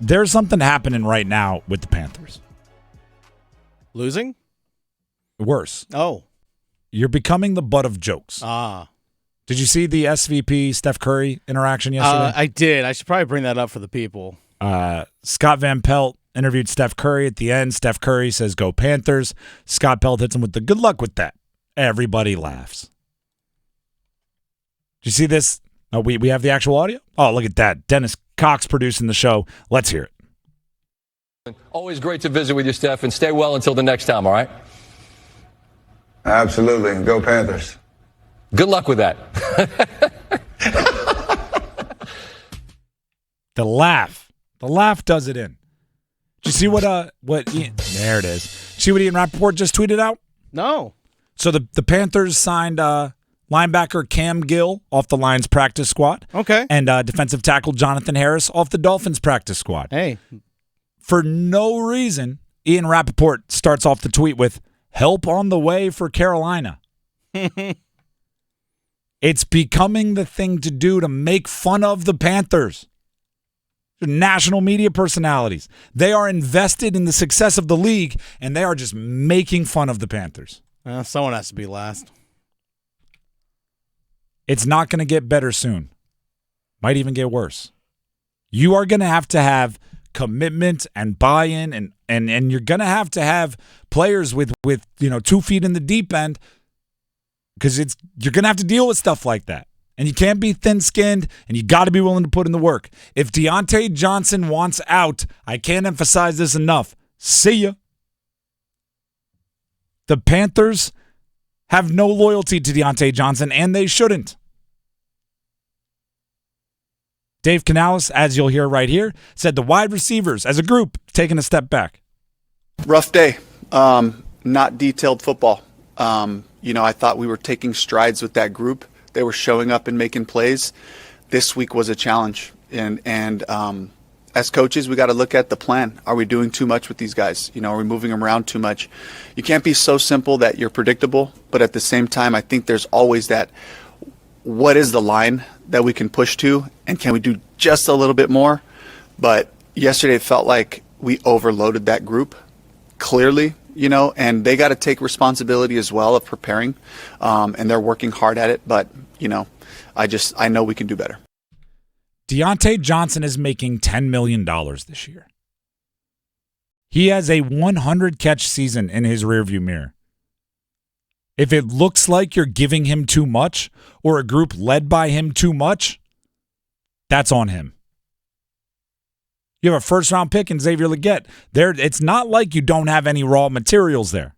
There's something happening right now with the Panthers. Losing? Worse. Oh. You're becoming the butt of jokes. Did you see the SVP Steph Curry interaction yesterday? I did. I should probably bring that up for the people. Scott Van Pelt interviewed Steph Curry at the end. Steph Curry says, "Go Panthers." Scott Pelt hits him with the "good luck with that." Everybody laughs. Did you see this? Oh, we have the actual audio? Oh, look at that. Dennis Cox producing the show. Let's hear it. Always great to visit with you, Steph, and stay well until the next time, all right? Absolutely. Go Panthers. Good luck with that. The laugh. The laugh does it in. Did you see what Ian, there it is. See what Ian Rappaport just tweeted out? No. So the Panthers signed linebacker Cam Gill off the Lions practice squad. Okay. And defensive tackle Jonathon Harris off the Dolphins practice squad. Hey. For no reason, Ian Rappaport starts off the tweet with, "Help on the way for Carolina." It's becoming the thing to do to make fun of the Panthers. National media personalities. They are invested in the success of the league, and they are just making fun of the Panthers. Someone has to be last. It's not going to get better soon. Might even get worse. You are going to have commitment and buy-in, and you're going to have players with 2 feet in the deep end, because you're going to have to deal with stuff like that. And you can't be thin-skinned, and you got to be willing to put in the work. If Diontae Johnson wants out, I can't emphasize this enough. See ya. The Panthers have no loyalty to Diontae Johnson, and they shouldn't. Dave Canales, as you'll hear right here, said the wide receivers, as a group, taking a step back. Rough day. Not detailed football. I thought we were taking strides with that group. They were showing up and making plays. This week was a challenge. And as coaches, we got to look at the plan. Are we doing too much with these guys? Are we moving them around too much? You can't be so simple that you're predictable. But at the same time, I think there's always that, what is the line that we can push to? And can we do just a little bit more? But yesterday it felt like we overloaded that group, clearly. And they got to take responsibility as well of preparing, and they're working hard at it. But, I know we can do better. Diontae Johnson is making $10 million this year. He has a 100-catch season in his rearview mirror. If it looks like you're giving him too much or a group led by him too much, that's on him. You have a first-round pick in Xavier Legette. It's not like you don't have any raw materials there.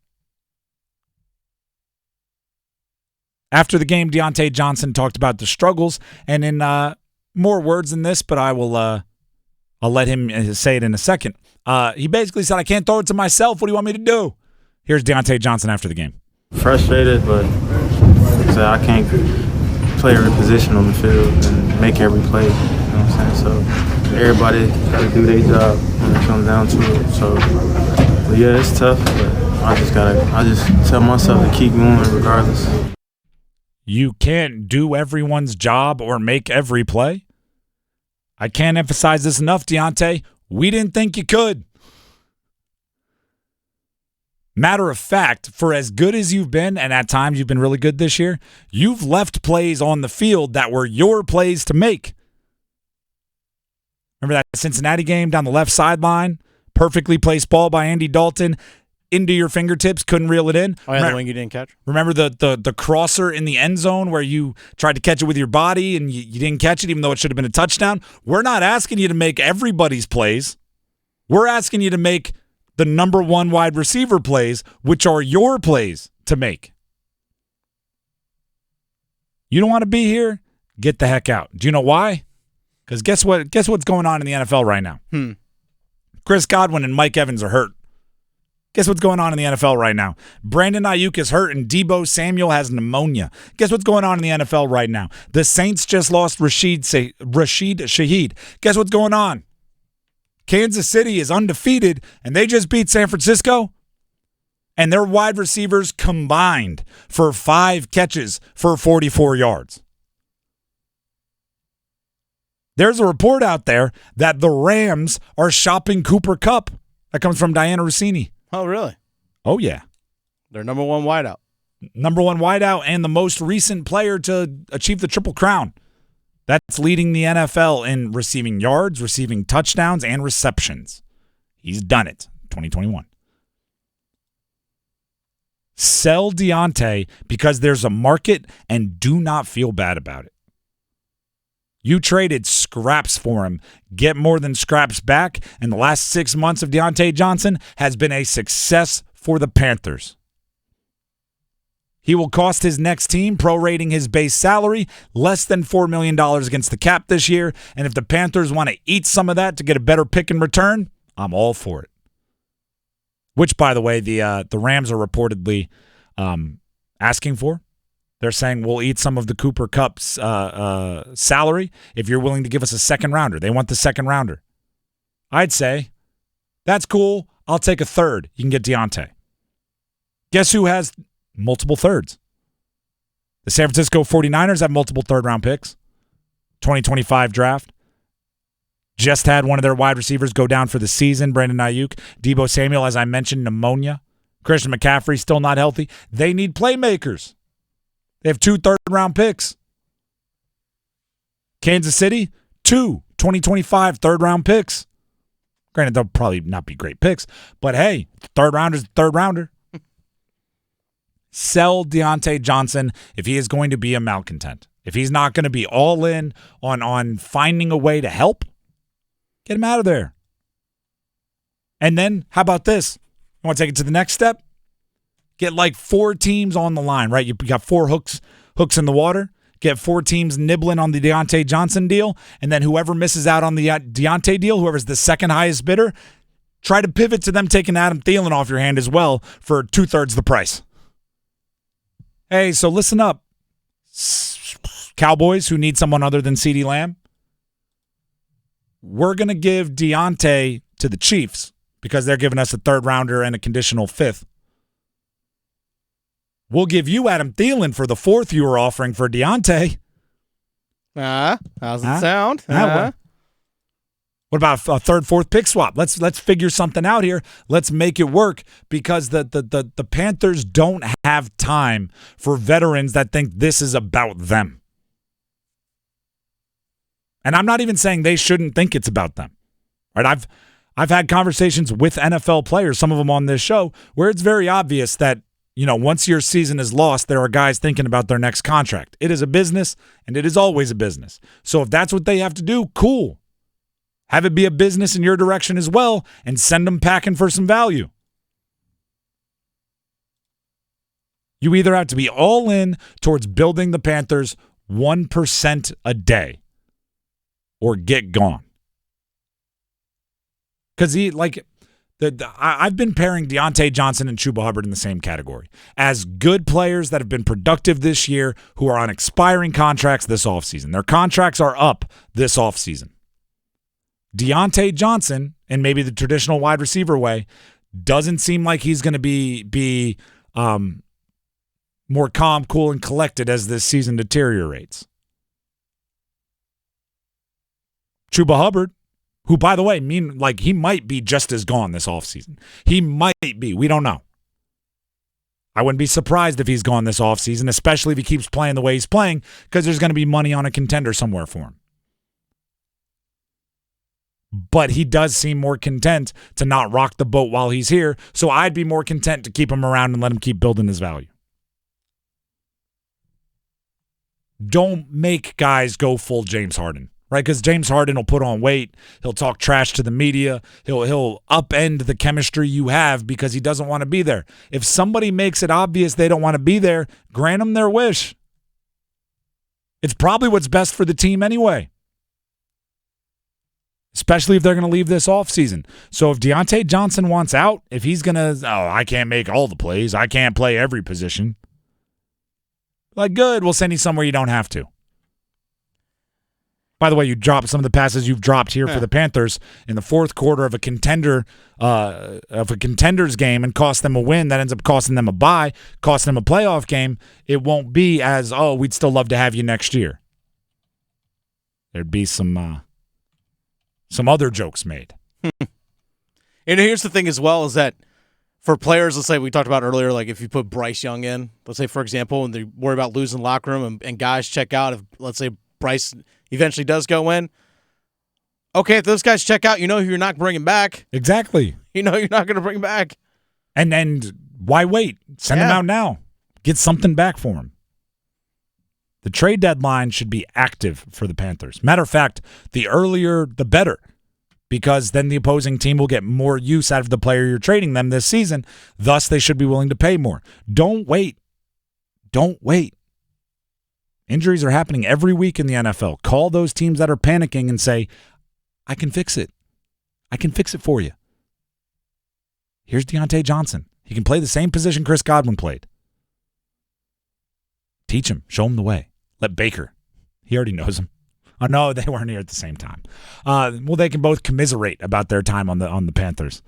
After the game, Diontae Johnson talked about the struggles, and in more words than this, but I'll let him say it in a second. He basically said, "I can't throw it to myself. What do you want me to do?" Here's Diontae Johnson after the game. Frustrated, but I can't play every position on the field and make every play. You know what I'm saying? So everybody got to do their job when it comes down to it. So, but yeah, it's tough, but I just tell myself to keep going regardless. You can't do everyone's job or make every play? I can't emphasize this enough, Diontae. We didn't think you could. Matter of fact, for as good as you've been, and at times you've been really good this year, you've left plays on the field that were your plays to make. Remember that Cincinnati game down the left sideline? Perfectly placed ball by Andy Dalton into your fingertips, couldn't reel it in. Oh, yeah, the one you didn't catch. Remember the crosser in the end zone where you tried to catch it with your body and you didn't catch it even though it should have been a touchdown? We're not asking you to make everybody's plays. We're asking you to make the number one wide receiver plays, which are your plays to make. You don't want to be here? Get the heck out. Do you know why? Because guess what? Guess what's going on in the NFL right now? Chris Godwin and Mike Evans are hurt. Guess what's going on in the NFL right now? Brandon Ayuk is hurt and Deebo Samuel has pneumonia. Guess what's going on in the NFL right now? The Saints just lost Rashid Shaheed. Guess what's going on? Kansas City is undefeated, and they just beat San Francisco, and their wide receivers combined for 5 catches for 44 yards. There's a report out there that the Rams are shopping Cooper Kupp. That comes from Diana Rossini. Oh, really? Oh, yeah. Their number one wideout. Number one wideout and the most recent player to achieve the Triple Crown. That's leading the NFL in receiving yards, receiving touchdowns, and receptions. He's done it. 2021. Sell Diontae because there's a market and do not feel bad about it. You traded scraps for him. Get more than scraps back. And the last 6 months of Diontae Johnson has been a success for the Panthers. He will cost his next team, prorating his base salary, less than $4 million against the cap this year. And if the Panthers want to eat some of that to get a better pick in return, I'm all for it. Which, by the way, the Rams are reportedly asking for. They're saying we'll eat some of the Cooper Kupp's salary if you're willing to give us a second rounder. They want the second rounder. I'd say, that's cool. I'll take a third. You can get Diontae. Guess who has multiple thirds? The San Francisco 49ers have multiple third-round picks. 2025 draft. Just had one of their wide receivers go down for the season, Brandon Ayuk. Deebo Samuel, as I mentioned, pneumonia. Christian McCaffrey still not healthy. They need playmakers. They have 2 third-round picks. Kansas City, 2 2025 third-round picks. Granted, they'll probably not be great picks, but hey, third rounder's third rounder. Sell Diontae Johnson if he is going to be a malcontent. If he's not going to be all in on finding a way to help, get him out of there. And then, how about this? You want to take it to the next step? Get like 4 teams on the line, right? You got 4 hooks in the water. Get 4 teams nibbling on the Diontae Johnson deal. And then whoever misses out on the Diontae deal, whoever's the second highest bidder, try to pivot to them taking Adam Thielen off your hand as well for 2/3 the price. Hey, so listen up. Cowboys who need someone other than CeeDee Lamb. We're going to give Diontae to the Chiefs because they're giving us a third rounder and a conditional 5th. We'll give you Adam Thielen for the 4th you were offering for Diontae. How's it sound? What about a 3rd, 4th pick swap? Let's figure something out here. Let's make it work because the Panthers don't have time for veterans that think this is about them. And I'm not even saying they shouldn't think it's about them. Right? I've had conversations with NFL players, some of them on this show, where it's very obvious that, you know, once your season is lost, there are guys thinking about their next contract. It is a business, and it is always a business. So if that's what they have to do, cool. Have it be a business in your direction as well, and send them packing for some value. You either have to be all in towards building the Panthers 1% a day, or get gone. Because I've been pairing Diontae Johnson and Chuba Hubbard in the same category as good players that have been productive this year who are on expiring contracts this offseason. Their contracts are up this offseason. Diontae Johnson, in maybe the traditional wide receiver way, doesn't seem like he's going to be more calm, cool, and collected as this season deteriorates. Chuba Hubbard, who, by the way, he might be just as gone this offseason. He might be. We don't know. I wouldn't be surprised if he's gone this offseason, especially if he keeps playing the way he's playing, because there's going to be money on a contender somewhere for him. But he does seem more content to not rock the boat while he's here, so I'd be more content to keep him around and let him keep building his value. Don't make guys go full James Harden. Right, because James Harden will put on weight. He'll talk trash to the media. He'll upend the chemistry you have because he doesn't want to be there. If somebody makes it obvious they don't want to be there, grant them their wish. It's probably what's best for the team anyway, especially if they're going to leave this offseason. So if Diontae Johnson wants out, if he's going to, I can't make all the plays. I can't play every position. Like, good, we'll send you somewhere you don't have to. By the way, you dropped some of the passes you've dropped here for the Panthers in the 4th quarter of a contender's game and cost them a win. That ends up costing them a bye, costing them a playoff game. It won't be as, we'd still love to have you next year. There'd be some some other jokes made. And here's the thing as well is that for players, let's say we talked about earlier, like if you put Bryce Young in, let's say, for example, and they worry about losing the locker room and guys check out, if let's say Bryce eventually does go in, okay, if those guys check out, you know you're not bringing back. Exactly. You know you're not going to bring back. And why wait? Send them out now. Get something back for them. The trade deadline should be active for the Panthers. Matter of fact, the earlier, the better, because then the opposing team will get more use out of the player you're trading them this season. Thus, they should be willing to pay more. Don't wait. Don't wait. Injuries are happening every week in the NFL. Call those teams that are panicking and say, I can fix it. I can fix it for you. Here's Diontae Johnson. He can play the same position Chris Godwin played. Teach him. Show him the way. Let Baker. He already knows him. Oh, no, they weren't here at the same time. Well, they can both commiserate about their time on the Panthers.